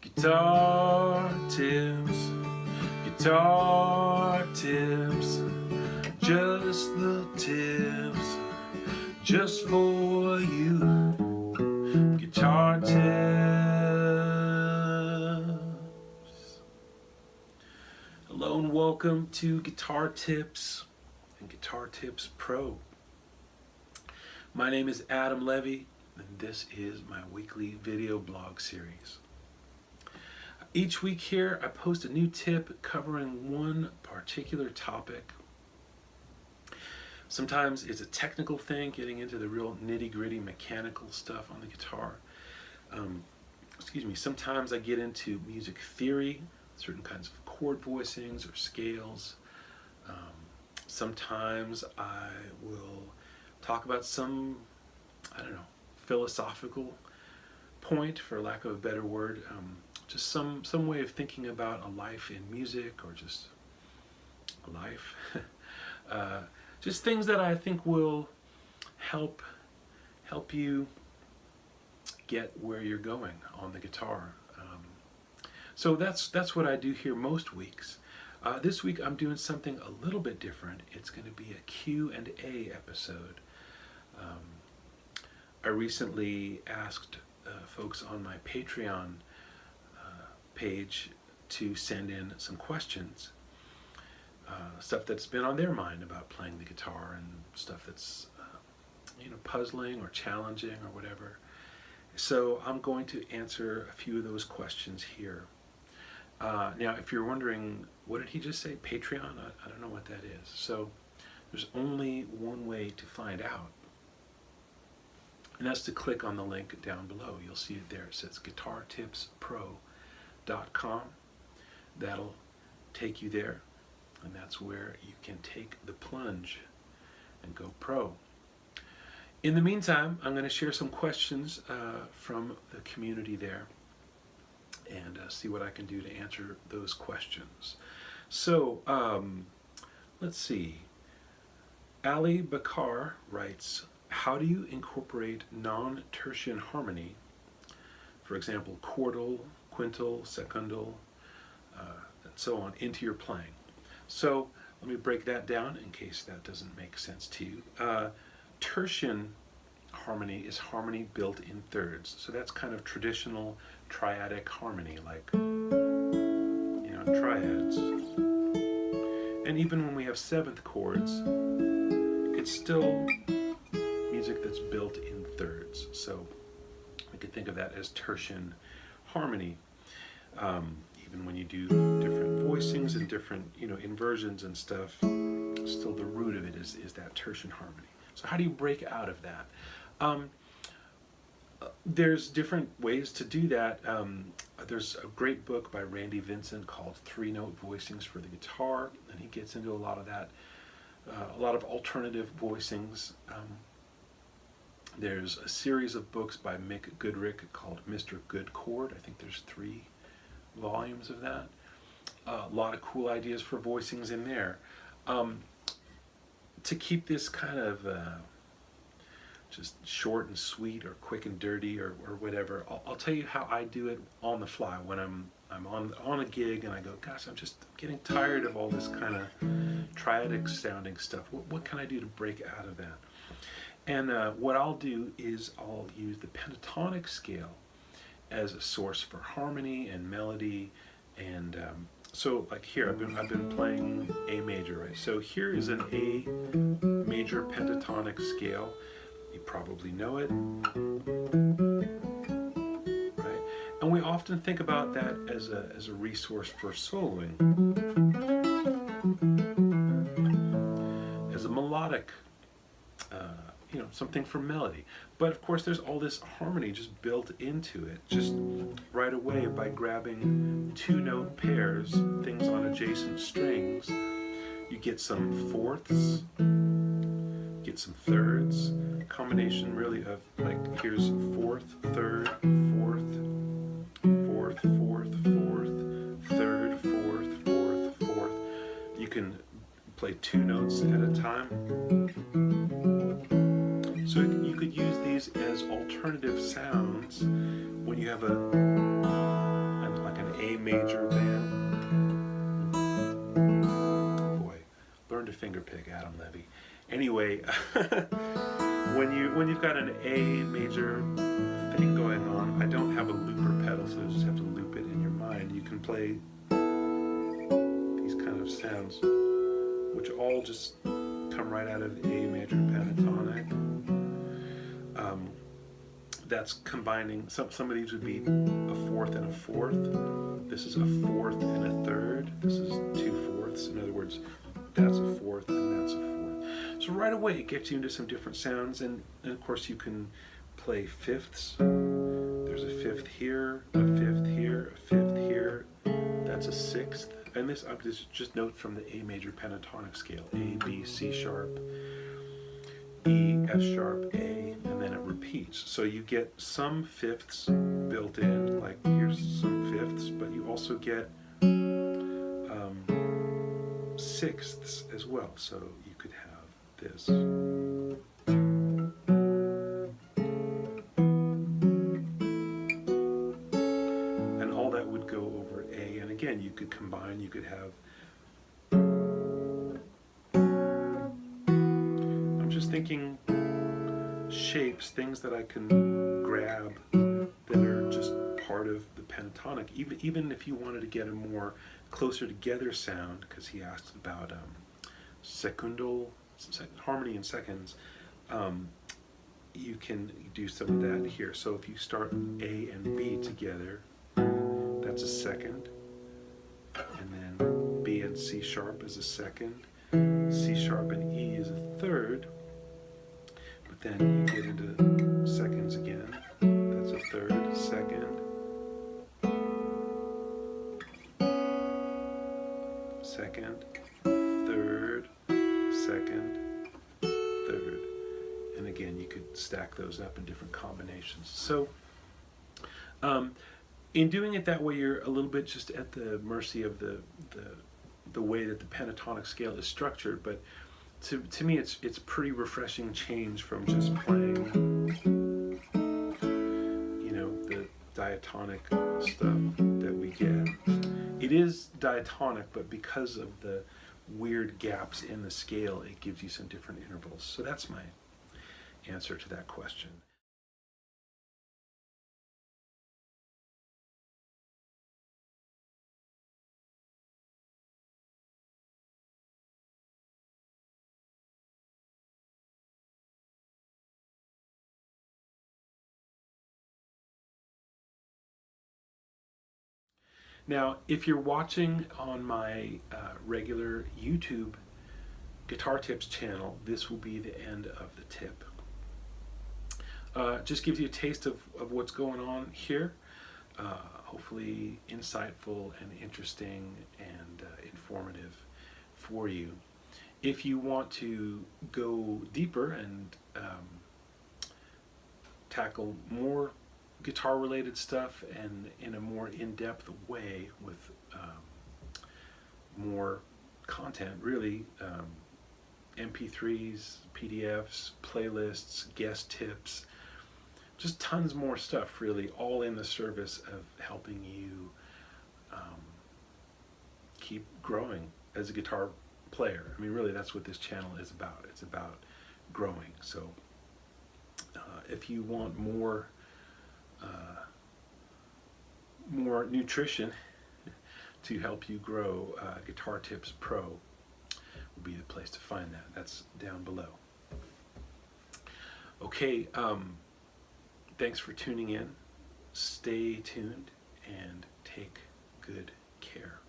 Guitar tips, just the tips, just for you. Guitar tips. Hello and welcome to Guitar Tips and Guitar Tips Pro. My name is Adam Levy, and this is my weekly video blog series. Each week here, I post a new tip covering one particular topic. Sometimes it's a technical thing, getting into the real nitty-gritty mechanical stuff on the guitar. Sometimes I get into music theory, certain kinds of chord voicings or scales. Sometimes I will talk about some, philosophical point, for lack of a better word. Just some way of thinking about a life in music, or just a life. Just things that I think will help you get where you're going on the guitar. So that's what I do here most weeks. This week I'm doing something a little bit different. It's going to be a Q&A episode. I recently asked folks on my Patreon page to send in some questions, stuff that's been on their mind about playing the guitar, and stuff that's puzzling or challenging or whatever. So I'm going to answer a few of those questions here. Now, if you're wondering, what did he just say? Patreon? I don't know what that is. So there's only one way to find out, and that's to click on the link down below. You'll see it there. It says guitartipspro.com. That'll take you there, and that's where you can take the plunge and go pro. In the meantime, I'm going to share some questions from the community there, and see what I can do to answer those questions. So let's see. Ali Bakar writes, how do you incorporate non-tertian harmony, for example, quartal, quintal, secundal, and so on, into your playing? So let me break that down in case that doesn't make sense to you. Tertian harmony is harmony built in thirds. So that's kind of traditional triadic harmony, like, triads. And even when we have seventh chords, it's still music that's built in thirds. So we could think of that as tertian harmony. Even when you do different voicings and different, inversions and stuff, still the root of it is that tertian harmony. So how do you break out of that? There's different ways to do that. There's a great book by Randy Vincent called 3-Note Voicings for the Guitar, and he gets into a lot of that, a lot of alternative voicings. There's a series of books by Mick Goodrick called Mr. Good Chord. I think there's 3 volumes of that. A lot of cool ideas for voicings in there. To keep this kind of just short and sweet, or quick and dirty, or whatever, I'll tell you how I do it on the fly when I'm on a gig and I go, gosh, I'm just getting tired of all this kind of triadic sounding stuff. What can I do to break out of that? And what I'll do is I'll use the pentatonic scale as a source for harmony and melody. And so like here, I've been playing A major, right? So here is an A major pentatonic scale. You probably know it, right? And we often think about that as a resource for soloing, as a melodic, something for melody. But of course, there's all this harmony just built into it, just right away, by grabbing 2-note pairs, things on adjacent strings. You get some fourths, get some thirds, combination really of, like, here's fourth, third, fourth, fourth, fourth, fourth, third, fourth, fourth, fourth. You can play 2 notes at a time. So you could use these as alternative sounds when you have an major band. Boy, learn to finger pick, Adam Levy. Anyway, when you've got an A major thing going on, I don't have a looper pedal, so you just have to loop it in your mind. You can play these kind of sounds, which all just come right out of A major pentatonic. That's combining, some of these would be a fourth and a fourth. This is a fourth and a third. This is 2/4. In other words, that's a fourth and that's a fourth. So right away it gets you into some different sounds, and of course you can play fifths. There's a fifth here, a fifth here, a fifth here. That's a sixth. And this is just notes from the A major pentatonic scale. A, B, C sharp, E, F sharp, A, and then it repeats. So you get some fifths built in, like here's some fifths, but you also get sixths as well. So you could have this. And all that would go over A. And again, you could combine, you could have, I'm just thinking shapes, things that I can grab that are just part of the pentatonic. Even if you wanted to get a more closer together sound, because he asked about harmony in seconds, you can do some of that here. So if you start A and B together, that's a second, and then B and C sharp is a second, C sharp and E is a third, but then you get into seconds again. That's a third, second, second, third, second, third. And again, you could stack those up in different combinations. So in doing it that way, you're a little bit just at the mercy of the way that the pentatonic scale is structured. But to me, it's pretty refreshing change from just playing, you know, the diatonic stuff that we get. It is diatonic, but because of the weird gaps in the scale, it gives you some different intervals. So that's my answer to that question. Now, if you're watching on my regular YouTube Guitar Tips channel, this will be the end of the tip. Just gives you a taste of what's going on here. Hopefully insightful and interesting and informative for you. If you want to go deeper and tackle more guitar related stuff and in a more in-depth way with more content, really, MP3s, PDFs, playlists, guest tips, just tons more stuff, really, all in the service of helping you keep growing as a guitar player. I mean, really, that's what this channel is about. It's about growing. So if you want more nutrition to help you grow, Guitar Tips Pro will be the place to find that. That's down below. Okay, thanks for tuning in. Stay tuned and take good care.